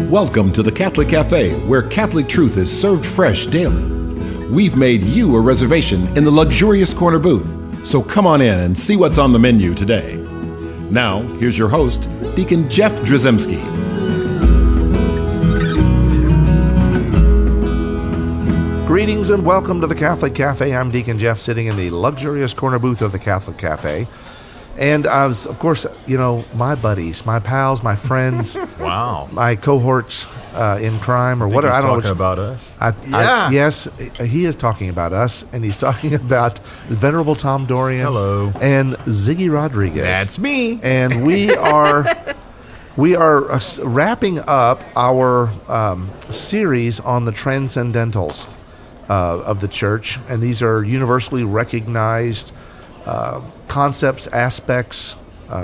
Welcome to the Catholic Cafe, where Catholic truth is served fresh daily. We've made you a reservation in the luxurious corner booth, so come on in and see what's on the menu today. Now, here's your host, Deacon Jeff Drzymski. Greetings and welcome to the Catholic Cafe. I'm Deacon Jeff, sitting in the luxurious corner booth of the Catholic Cafe. And I was, of course, my buddies, my pals, my friends, wow, my cohorts in crime, or whatever. I don't know. Talking about us? Yes, he is talking about us, and he's talking about Venerable Tom Dorian. Hello. And Ziggy Rodriguez. That's me. And we are wrapping up our series on the Transcendentals of the Church, and these are universally recognized concepts, aspects,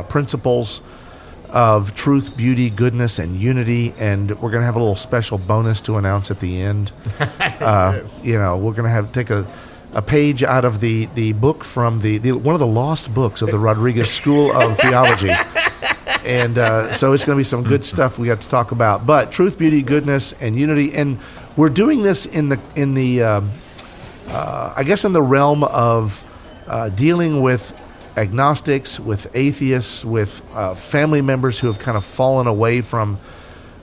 principles of truth, beauty, goodness, and unity. And we're going to have a little special bonus to announce at the end. Yes. We're going to take a page out of the book from the one of the lost books of the Rodriguez School of Theology. And so it's going to be some good stuff we have to talk about. But truth, beauty, goodness, and unity. And we're doing this in the realm of dealing with agnostics, with atheists, with family members who have kind of fallen away from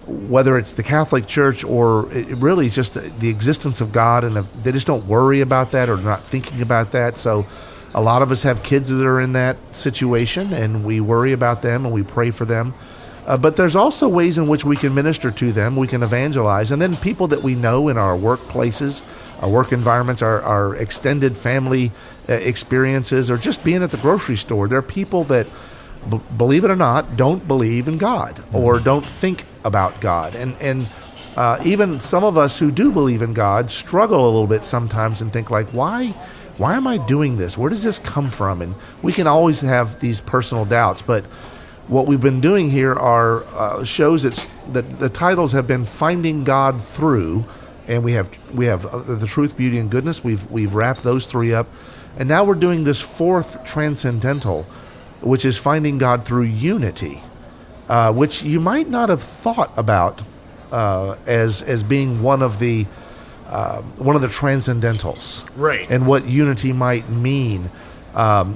whether it's the Catholic Church or it really is just the existence of God, and they just don't worry about that or not thinking about that. So a lot of us have kids that are in that situation, and we worry about them and we pray for them. But there's also ways in which we can minister to them, we can evangelize, and then people that we know in our workplaces, our work environments, our extended family experiences, or just being at the grocery store. There are people that, believe it or not, don't believe in God or don't think about God. And even some of us who do believe in God struggle a little bit sometimes and think like, why am I doing this? Where does this come from? And we can always have these personal doubts. But what we've been doing here are shows that the titles have been Finding God Through, and we have the truth, beauty, and goodness. We've wrapped those three up, and now we're doing this fourth transcendental, which is finding God through unity, which you might not have thought about as being one of the transcendentals, right? And what unity might mean.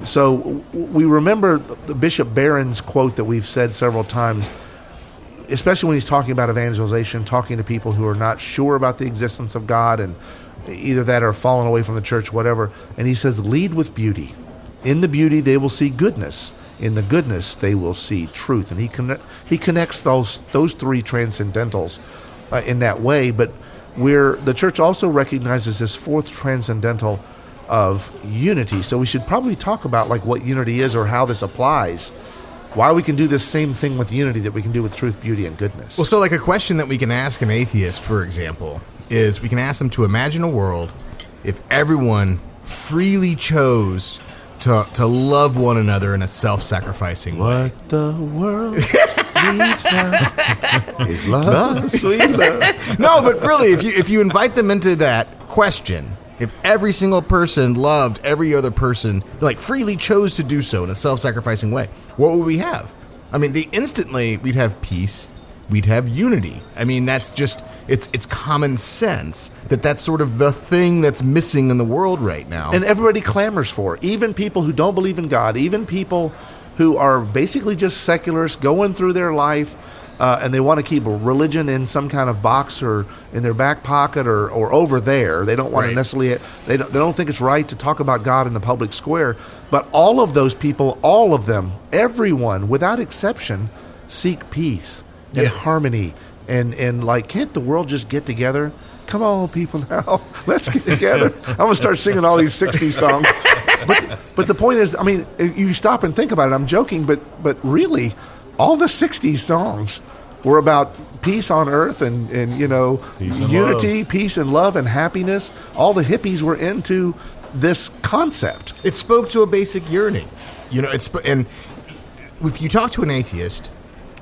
So we remember the Bishop Barron's quote that we've said several times, especially when he's talking about evangelization, talking to people who are not sure about the existence of God, and either that or fallen away from the church, whatever. And he says, lead with beauty. In the beauty, they will see goodness. In the goodness, they will see truth. And he connects those three transcendentals in that way. But the church also recognizes this fourth transcendental of unity. So we should probably talk about like what unity is or how this applies. Why we can do this same thing with unity that we can do with truth, beauty, and goodness. Well, so like a question that we can ask an atheist, for example, is we can ask them to imagine a world if everyone freely chose to love one another in a self-sacrificing way. What the world needs now is love, sweet love. No, but really, if you invite them into that question, if every single person loved every other person, like freely chose to do so in a self-sacrificing way, what would we have? I mean, instantly we'd have peace, we'd have unity. I mean, that's just, it's common sense that's sort of the thing that's missing in the world right now. And everybody clamors for it. Even people who don't believe in God, even people who are basically just secularists going through their life, and they want to keep religion in some kind of box or in their back pocket or over there. They don't want to necessarily, they don't think it's right to talk about God in the public square. But all of those people, all of them, everyone, without exception, seek peace and harmony. And like, can't the world just get together? Come on, people, now, let's get together. I'm going to start singing all these 60s songs. But the point is, I mean, you stop and think about it. I'm joking, but really, all the 60s songs were about peace on earth and unity, peace and love and happiness. All the hippies were into this concept. It spoke to a basic yearning. And if you talk to an atheist,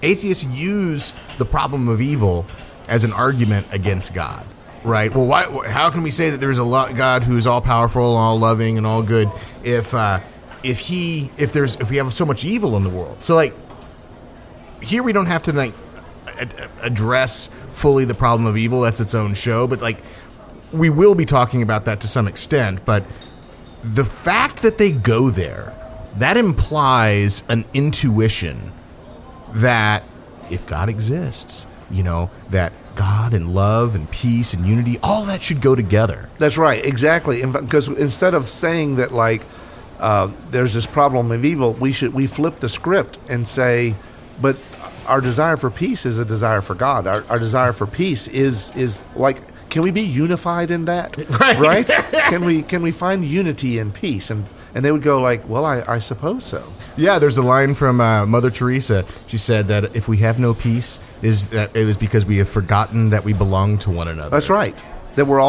atheists use the problem of evil as an argument against God. Right. Well, how can we say that there's a God who's all powerful, all loving, and all good if we have so much evil in the world? So, like, here we don't have to address fully the problem of evil. That's its own show. But like, we will be talking about that to some extent. But the fact that they go there, that implies an intuition that if God exists, that God and love and peace and unity, all that should go together. That's right, exactly. Because instead of saying that like there's this problem of evil, we flip the script and say, but our desire for peace is a desire for God. Our desire for peace is like, can we be unified in that? Right? Can we find unity and peace? And they would go like, well, I suppose so. Yeah, there's a line from Mother Teresa. She said that if we have no peace, it was because we have forgotten that we belong to one another. That's right. That we're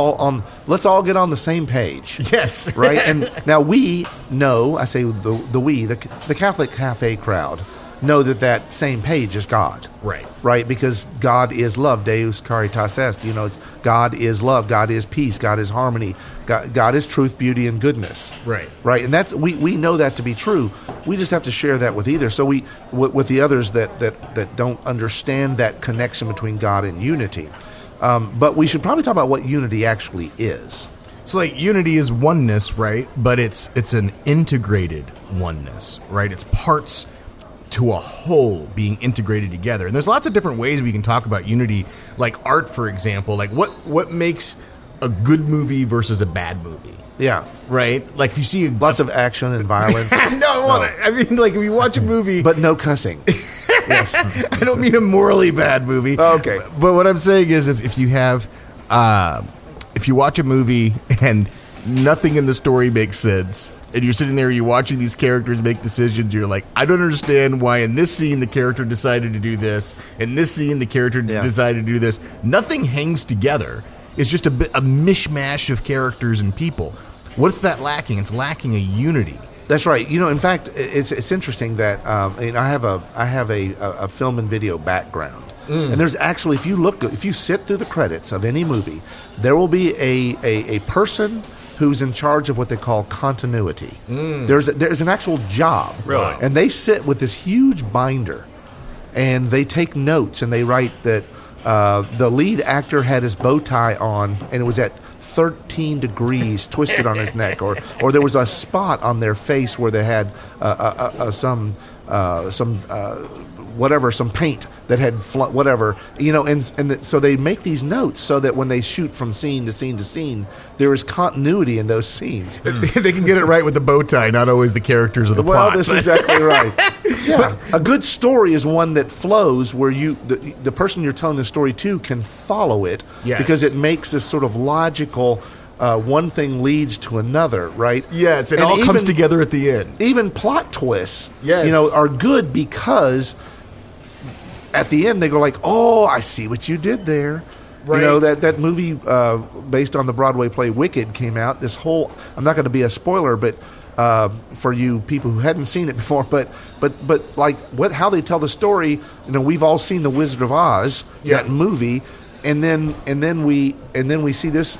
let's all get on the same page. Yes. Right? And now we know, I say the Catholic Cafe crowd, know that same page is God. Right. Right? Because God is love. Deus caritas est. It's God is love. God is peace. God is harmony. God is truth, beauty, and goodness. Right. Right. And that's we know that to be true. We just have to share that with either. So with the others that don't understand that connection between God and unity. But we should probably talk about what unity actually is. So like unity is oneness, right? But it's an integrated oneness, right? It's parts to a whole being integrated together. And there's lots of different ways we can talk about unity, like art, for example. Like what makes a good movie versus a bad movie? Yeah. Right? Like you see lots of action and violence. I mean, like if you watch a movie... But no cussing. Yes. I don't mean a morally bad movie. Oh, okay. But what I'm saying is if you have... if you watch a movie and nothing in the story makes sense, and you're sitting there, you're watching these characters make decisions, you're like, I don't understand why in this scene the character decided to do this, in this scene the character decided to do this. Nothing hangs together. It's just a mishmash of characters and people. What's that lacking? It's lacking a unity. That's right. In fact, it's interesting that I have a film and video background. And there's actually, if you sit through the credits of any movie, there will be a person who's in charge of what they call continuity. There's an actual job. Really? And they sit with this huge binder, and they take notes, and they write that the lead actor had his bow tie on, and it was at 13 degrees twisted on his neck, or there was a spot on their face where they had some paint that had so they make these notes so that when they shoot from scene to scene to scene, there is continuity in those scenes. They can get it right with the bow tie, not always the characters of the plot. Well, this is exactly right. Yeah, a good story is one that flows where the person you're telling the story to can follow it, because it makes this sort of logical. One thing leads to another, right? Yes, it all comes together at the end. Even plot twists, are good because at the end they go like, "Oh, I see what you did there." Right. That movie based on the Broadway play Wicked came out. I'm not going to be a spoiler, but for you people who hadn't seen it before, but like how they tell the story. We've all seen The Wizard of Oz, that movie, and then we see this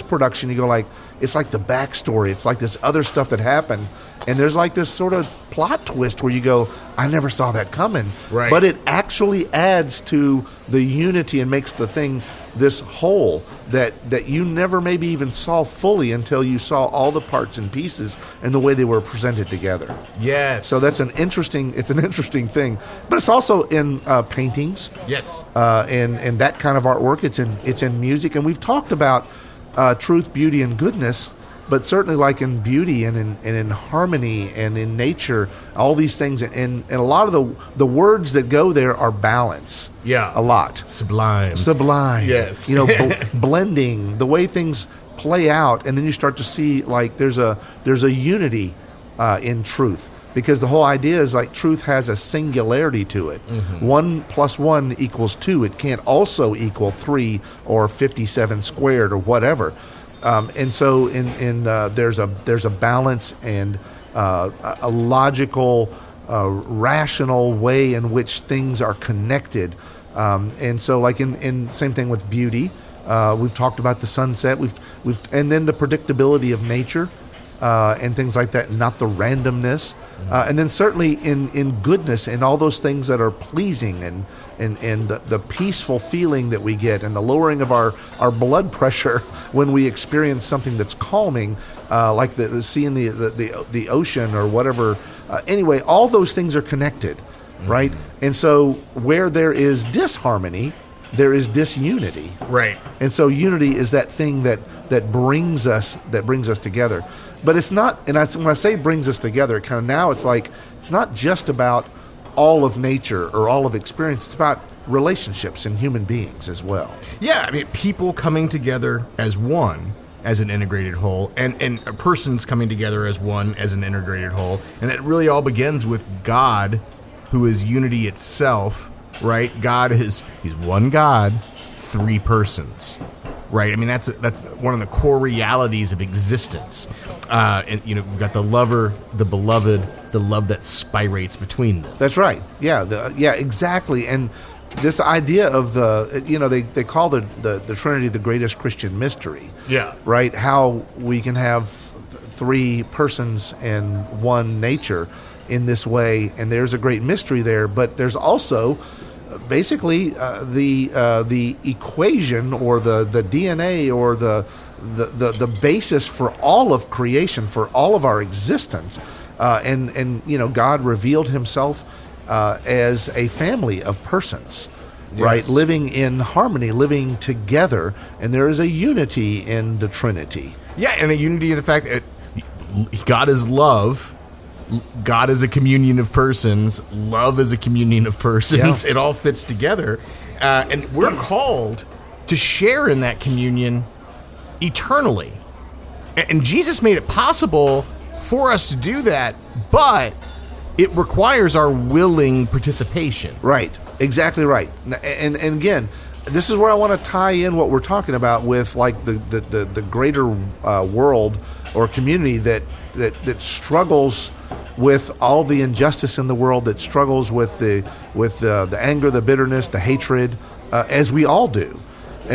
production. You go like, it's like the backstory. It's like this other stuff that happened, and there's like this sort of plot twist where you go, I never saw that coming. Right. But it actually adds to the unity and makes the thing this whole that you never maybe even saw fully until you saw all the parts and pieces and the way they were presented together. Yes. So it's an interesting thing, but it's also in paintings. Yes. And that kind of artwork. It's in music, and we've talked about truth, beauty, and goodness. But certainly, like in beauty and in harmony and in nature, all these things, and a lot of the words that go there are balance. Yeah, a lot. Sublime. Yes. Blending, the way things play out, and then you start to see like there's a unity in truth, because the whole idea is like truth has a singularity to it. 1 + 1 = 2. It can't also equal 3 or 57 squared or whatever. And so there's a balance and a logical, rational way in which things are connected. And so like in same thing with beauty, we've talked about the sunset. And then the predictability of nature. and things like that, not the randomness. And then certainly in goodness and all those things that are pleasing and the peaceful feeling that we get and the lowering of our blood pressure when we experience something that's calming, like seeing the ocean or whatever. Anyway, all those things are connected, right? And so where there is disharmony, there is disunity. Right. And so unity is that thing that brings us together. But it's not, and when I say brings us together, kind of now it's like, it's not just about all of nature or all of experience. It's about relationships and human beings as well. Yeah, I mean, people coming together as one, as an integrated whole, and persons coming together as one, as an integrated whole. And it really all begins with God, who is unity itself, right? He's one God, three persons, right? I mean, that's one of the core realities of existence. And we've got the lover, the beloved, the love that spirates between them. That's right. Yeah. Exactly. And this idea of they call the Trinity the greatest Christian mystery. Yeah. Right. How we can have three persons and one nature in this way, and there's a great mystery there. But there's also basically the equation or the DNA or the basis for all of creation, for all of our existence, and God revealed Himself as a family of persons, right? Yes. Living in harmony, living together, and there is a unity in the Trinity. Yeah, and a unity in the fact that God is love. God is a communion of persons. Love is a communion of persons. Yeah. It all fits together. And we're called to share in that communion eternally. And Jesus made it possible for us to do that, but it requires our willing participation. Right. Exactly right. And again, this is where I want to tie in what we're talking about with like the greater world or community that struggles with all the injustice in the world, that struggles with the anger, the bitterness, the hatred, as we all do.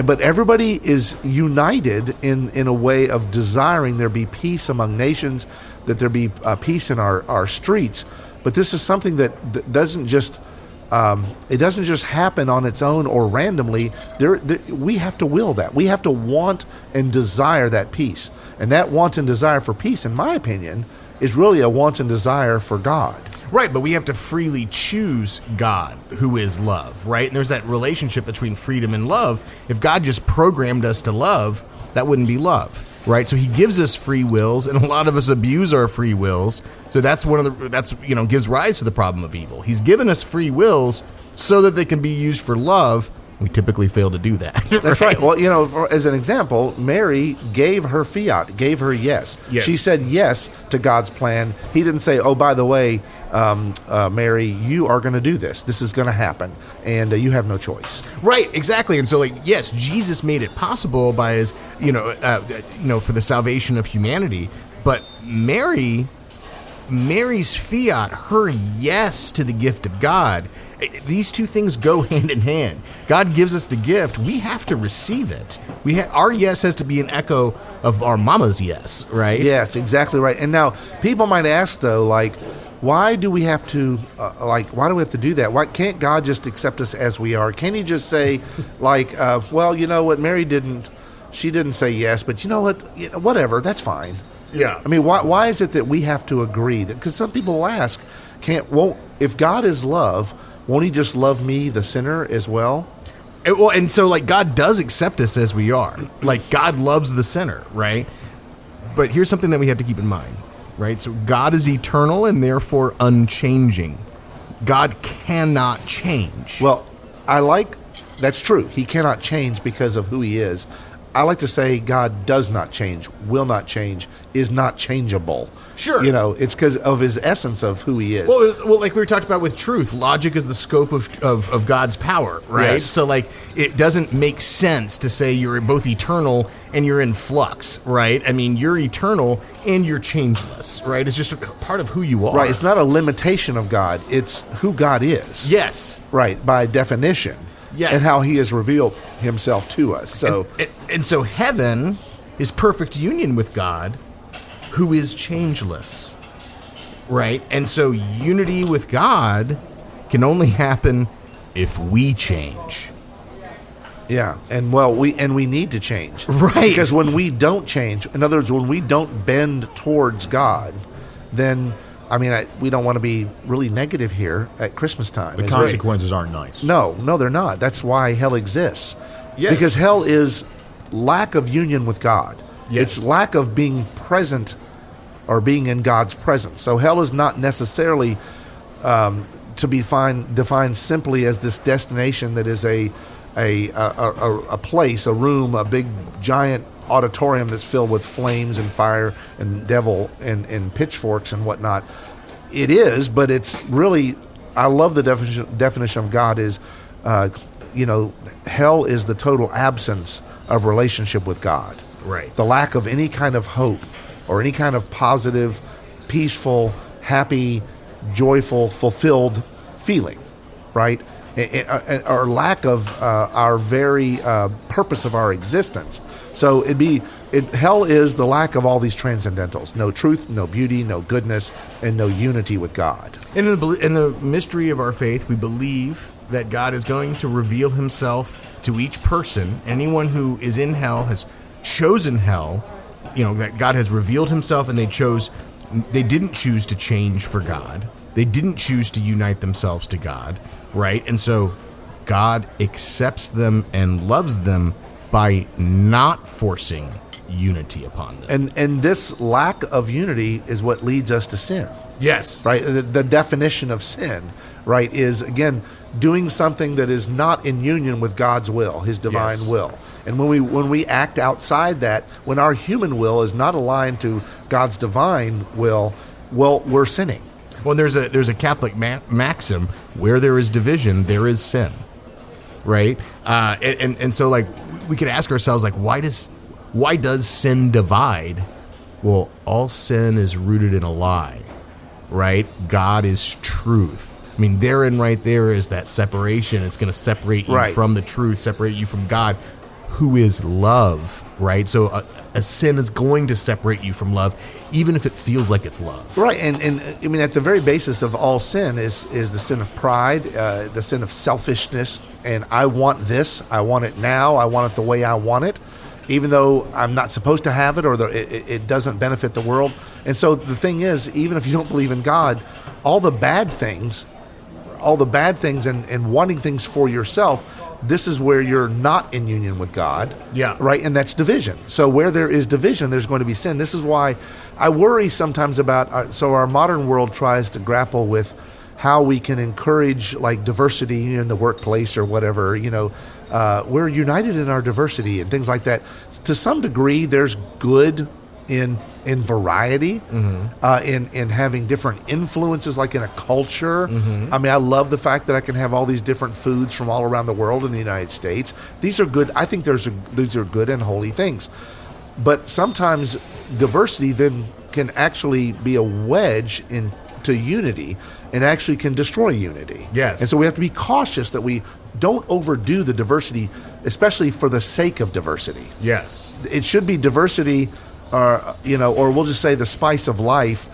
But everybody is united in a way of desiring there be peace among nations, that there be peace in our streets. But this is something that doesn't just happen on its own or randomly. We have to will that. We have to want and desire that peace. And that want and desire for peace, in my opinion, is really a want and desire for God. Right, but we have to freely choose God, who is love, right? And there's that relationship between freedom and love. If God just programmed us to love, that wouldn't be love, right? So He gives us free wills, and a lot of us abuse our free wills. So that's gives rise to the problem of evil. He's given us free wills so that they can be used for love. We typically fail to do that. That's right. Well, as an example, Mary gave her fiat, gave her yes. She said yes to God's plan. He didn't say, oh, by the way, Mary, you are going to do this. This is going to happen, and you have no choice. Right, exactly. And so, yes, Jesus made it possible by His, for the salvation of humanity. But Mary's fiat, her yes to the gift of God, these two things go hand in hand. God gives us the gift. We have to receive it. Our yes has to be an echo of our mama's yes, right? Yes, exactly right. And now people might ask, though, why do we have to do that? Why can't God just accept us as we are? Can't He just say, well, you know what, Mary she didn't say yes, but you know what, whatever, that's fine. Yeah. I mean, why is it that we have to agree? Because some people will ask, if God is love, won't He just love me, the sinner, as well? And so God does accept us as we are. God loves the sinner, right? But here's something that we have to keep in mind, right? So God is eternal and therefore unchanging. God cannot change. Well, that's true. He cannot change because of who He is. I like to say God does not change, will not change, is not changeable. Sure. It's because of His essence of who He is. Well, like we were talking about with truth, logic is the scope of God's power, right? Yes. So, it doesn't make sense to say you're both eternal and you're in flux, right? I mean, you're eternal and you're changeless, right? It's just a part of who you are. Right. It's not a limitation of God. It's who God is. Yes. Right. By definition. Yes. And how He has revealed Himself to us. So, and so heaven is perfect union with God, who is changeless, right? And so unity with God can only happen if we change. Yeah, and we need to change, Right. Because when we don't change, in other words, when we don't bend towards God, then we don't want to be really negative here at Christmas time. The consequences aren't nice. No, they're not. That's why hell exists. Yes. Because hell is lack of union with God. Yes. It's lack of being present or being in God's presence. So hell is not necessarily to be defined simply as this destination that is a place, a room, a big giant auditorium that's filled with flames and fire and devil and pitchforks and whatnot. It is, but it's really, I love the definition of God is, hell is the total absence of relationship with God. Right. The lack of any kind of hope or any kind of positive, peaceful, happy, joyful, fulfilled feeling, right? Or lack of our very purpose of our existence. So hell is the lack of all these transcendentals: no truth, no beauty, no goodness, and no unity with God. And in the mystery of our faith, we believe that God is going to reveal himself to each person. Anyone who is in hell has chosen hell. That God has revealed himself, and they didn't choose to change for God. They didn't choose to unite themselves to God, right? And so God accepts them and loves them by not forcing unity upon them. And this lack of unity is what leads us to sin. Yes. Right? The definition of sin, right, is, again, doing something that is not in union with God's will, his divine Yes. will. And when we act outside that, when our human will is not aligned to God's divine will, well, we're sinning. Well, there's a Catholic maxim: where there is division, there is sin, right? And so, like, we could ask ourselves, like, why does sin divide? Well, all sin is rooted in a lie, right? God is truth. I mean, therein right there is that separation. It's going to separate you Right. from the truth, separate you from God, who is love, right? So a sin is going to separate you from love, even if it feels like it's love. Right, and at the very basis of all sin is the sin of pride, the sin of selfishness, and I want this, I want it now, I want it the way I want it, even though I'm not supposed to have it, or it doesn't benefit the world. And so the thing is, even if you don't believe in God, all the bad things and wanting things for yourself, this is where you're not in union with God. Yeah. Right? And that's division. So where there is division, there's going to be sin. This is why I worry sometimes about, so our modern world tries to grapple with how we can encourage like diversity in the workplace or whatever, we're united in our diversity and things like that. To some degree, there's good in variety, in having different influences, like in a culture. I love the fact that I can have all these different foods from all around the world in the United States. These are good. I think these are good and holy things. But sometimes diversity then can actually be a wedge into unity and actually can destroy unity. Yes. And so we have to be cautious that we don't overdo the diversity, especially for the sake of diversity. Yes. It should be diversity, or we'll just say the spice of life,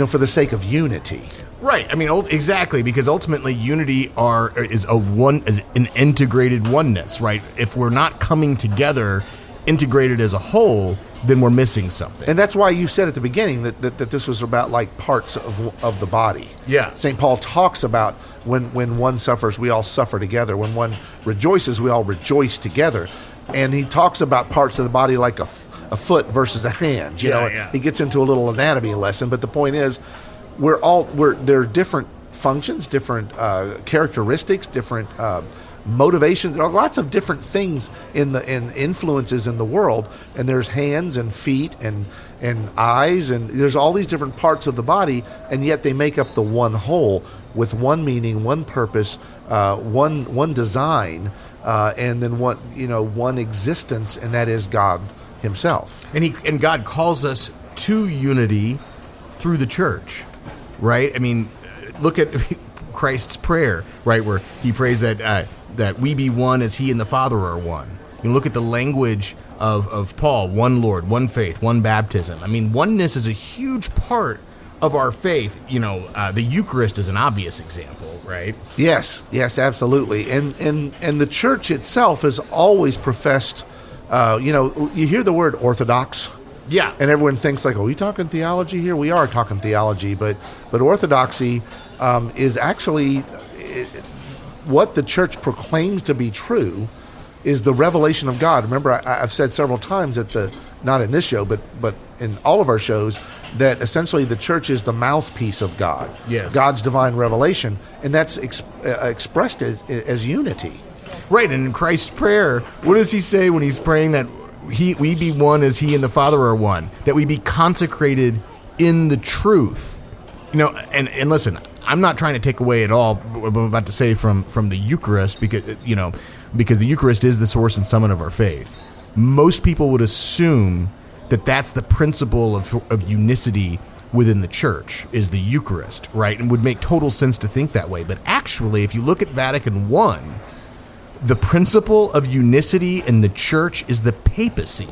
for the sake of unity. Right. I mean, exactly, because ultimately unity is an integrated oneness, right? If we're not coming together, integrated as a whole, then we're missing something. And that's why you said at the beginning that this was about like parts of the body. Yeah. St. Paul talks about when one suffers, we all suffer together. When one rejoices, we all rejoice together. And he talks about parts of the body like a foot versus a hand. Yeah. He gets into a little anatomy lesson, but the point is, there are different functions, different characteristics, different motivations. There are lots of different things in influences in the world, and there's hands and feet and eyes, and there's all these different parts of the body, and yet they make up the one whole with one meaning, one purpose, one design, and then one existence, and that is God himself. And God calls us to unity through the church, right? I mean, look at Christ's prayer, right, where he prays that we be one as he and the Father are one, You look at the language of Paul, one Lord, one faith, one baptism. I mean, oneness is a huge part of our faith. The Eucharist is an obvious example, right? Yes, absolutely. And the church itself has always professed, you hear the word orthodox. Yeah. And everyone thinks like, oh, are we talking theology here? We are talking theology, but orthodoxy is actually what the church proclaims to be true is the revelation of God. Remember, I've said several times not in this show, but in all of our shows, that essentially the church is the mouthpiece of God. Yes. God's divine revelation, and that's expressed as unity. Right, and in Christ's prayer, what does he say when he's praying that we be one as he and the Father are one, that we be consecrated in the truth? And listen, I'm not trying to take away at all what I'm about to say from the Eucharist, because the Eucharist is the source and summit of our faith. Most people would assume that that's the principle of unicity within the church, is the Eucharist, right? And would make total sense to think that way. But actually, if you look at Vatican I, the principle of unicity in the church is the papacy.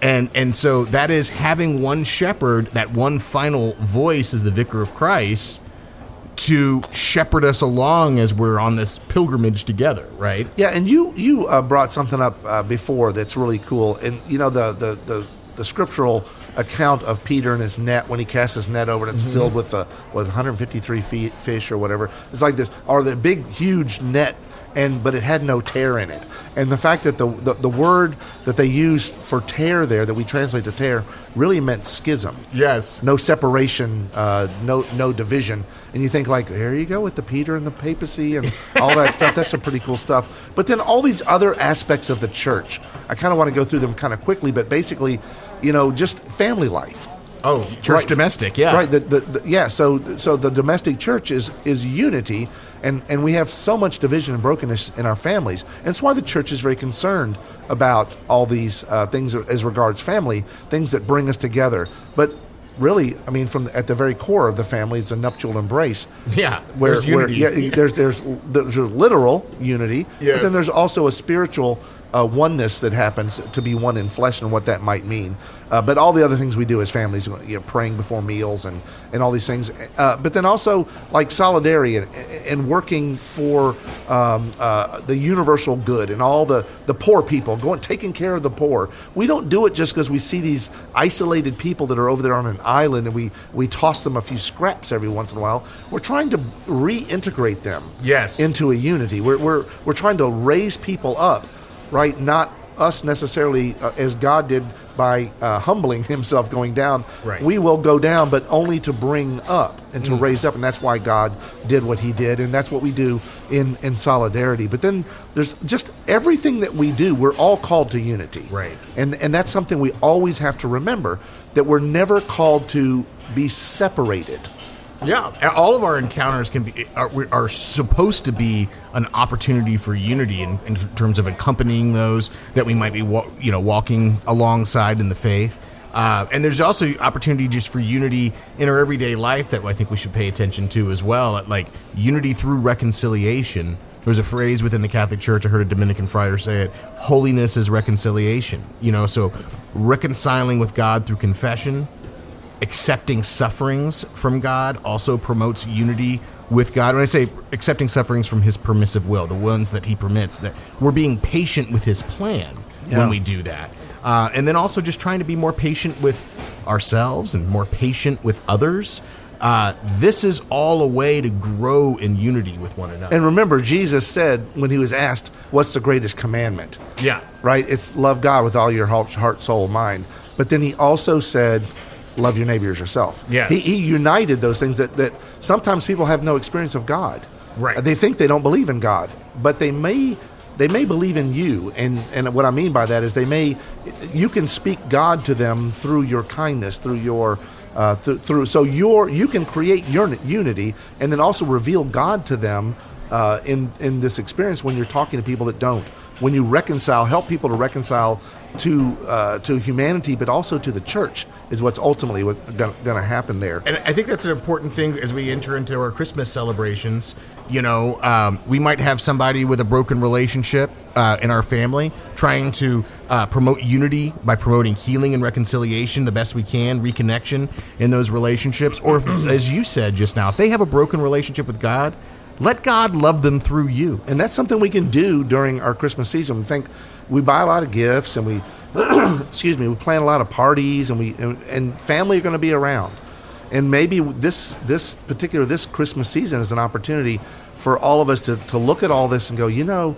And so that is having one shepherd, that one final voice as the vicar of Christ, to shepherd us along as we're on this pilgrimage together, right? Yeah, and you brought something up before that's really cool. And, the scriptural account of Peter and his net, when he casts his net over and it's filled with 153 fish or whatever. It's like this, or the big, huge net, but it had no tear in it. And the fact that the word that they used for tear there, that we translate to tear, really meant schism. Yes. No separation, no division. And you think like, here you go with the Peter and the papacy and all that stuff. That's some pretty cool stuff. But then all these other aspects of the church, I kind of want to go through them kind of quickly, but basically, just family life. Oh, church right. Domestic, yeah. Right, so the domestic church is unity, and we have so much division and brokenness in our families. And it's why the church is very concerned about all these things as regards family, things that bring us together. But really, I mean, at the very core of the family is a nuptial embrace. Yeah, there's unity. There's a literal unity, yes. But then there's also a spiritual oneness that happens to be one in flesh, and what that might mean. But all the other things we do as families, praying before meals and all these things. But then also like solidarity and working for the universal good and all the poor people, taking care of the poor. We don't do it just because we see these isolated people that are over there on an island and we toss them a few scraps every once in a while. We're trying to reintegrate them into a unity. We're trying to raise people up. Right, not us necessarily as God did by humbling himself going down. Right. We will go down, but only to bring up and to raise up. And that's why God did what he did. And that's what we do in solidarity. But then there's just everything that we do, we're all called to unity. Right. And that's something we always have to remember, that we're never called to be separated. Yeah, all of our encounters are supposed to be an opportunity for unity in terms of accompanying those that we might be walking alongside in the faith. And there's also opportunity just for unity in our everyday life that I think we should pay attention to as well, like unity through reconciliation. There's a phrase within the Catholic Church, I heard a Dominican friar say it, holiness is reconciliation. So reconciling with God through confession, accepting sufferings from God also promotes unity with God. When I say accepting sufferings from his permissive will, the ones that he permits, that we're being patient with his plan when we do that. And then also just trying to be more patient with ourselves and more patient with others. This is all a way to grow in unity with one another. And remember, Jesus said when he was asked, what's the greatest commandment? Yeah. Right? It's love God with all your heart, soul, mind. But then he also said, love your neighbor as yourself. Yes. He united those things that sometimes people have no experience of God. Right. They think they don't believe in God, but they may believe in you. And what I mean by that is you can speak God to them through your kindness, through your you can create your unity and then also reveal God to them in this experience when you're talking to people that don't when you reconcile, help people to reconcile to humanity, but also to the church, is what's ultimately going to happen there. And I think that's an important thing as we enter into our Christmas celebrations. You know, we might have somebody with a broken relationship in our family, trying to promote unity by promoting healing and reconciliation the best we can, reconnection in those relationships. Or if, as you said just now, if they have a broken relationship with God, let God love them through you. And that's something we can do during our Christmas season. We buy a lot of gifts, and we we plan a lot of parties, and family are going to be around. And maybe this Christmas season is an opportunity for all of us to look at all this and go, you know,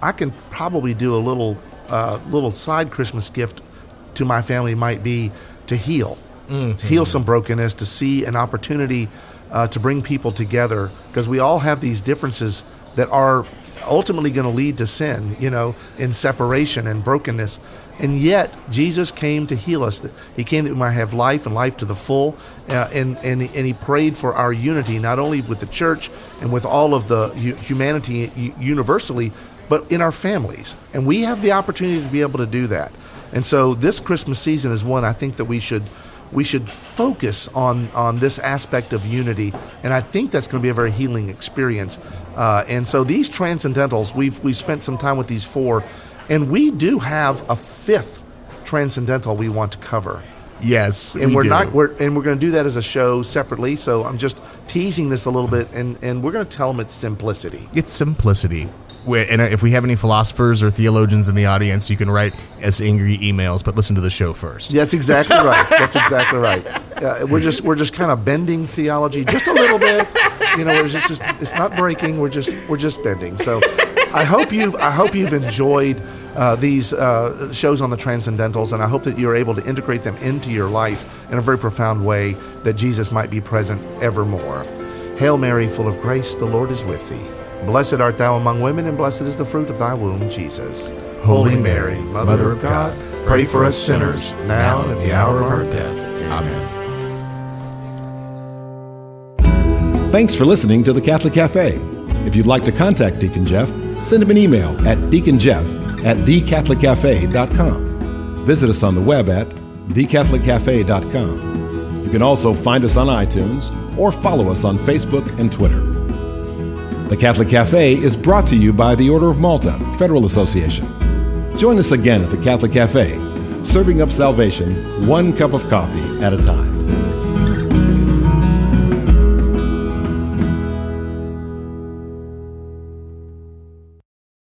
I can probably do a little side Christmas gift to my family, might be to heal some brokenness, to see an opportunity to bring people together, because we all have these differences that are ultimately going to lead to sin, you know, in separation and brokenness. And yet Jesus came to heal us. He came that we might have life, and life to the full. And he prayed for our unity, not only with the church and with all of the humanity universally, but in our families. And we have the opportunity to be able to do that. And so this Christmas season is one I think that we should focus on this aspect of unity, and I think that's going to be a very healing experience. And so these Transcendentals, we've spent some time with these four, and we do have a fifth Transcendental we want to cover. Yes, and we're going to do that as a show separately. So I'm just teasing this a little bit, and we're going to tell them it's simplicity. It's simplicity. And if we have any philosophers or theologians in the audience, you can write us angry emails, but listen to the show first. That's exactly right. That's exactly right. We're just kind of bending theology just a little bit. You know, it's not breaking. We're just bending. So I hope you've enjoyed these shows on the Transcendentals, and I hope that you're able to integrate them into your life in a very profound way, that Jesus might be present evermore. Hail Mary, full of grace, the Lord is with thee. Blessed art thou among women, and blessed is the fruit of thy womb, Jesus. Holy Mary, Mother of God, pray for us sinners, now and at the hour of our death. Amen. Thanks for listening to the Catholic Cafe. If you'd like to contact Deacon Jeff, send him an email at deaconjeff@thecatholiccafe.com. Visit us on the web at thecatholiccafe.com. You can also find us on iTunes or follow us on Facebook and Twitter. The Catholic Cafe is brought to you by the Order of Malta Federal Association. Join us again at the Catholic Cafe, serving up salvation one cup of coffee at a time.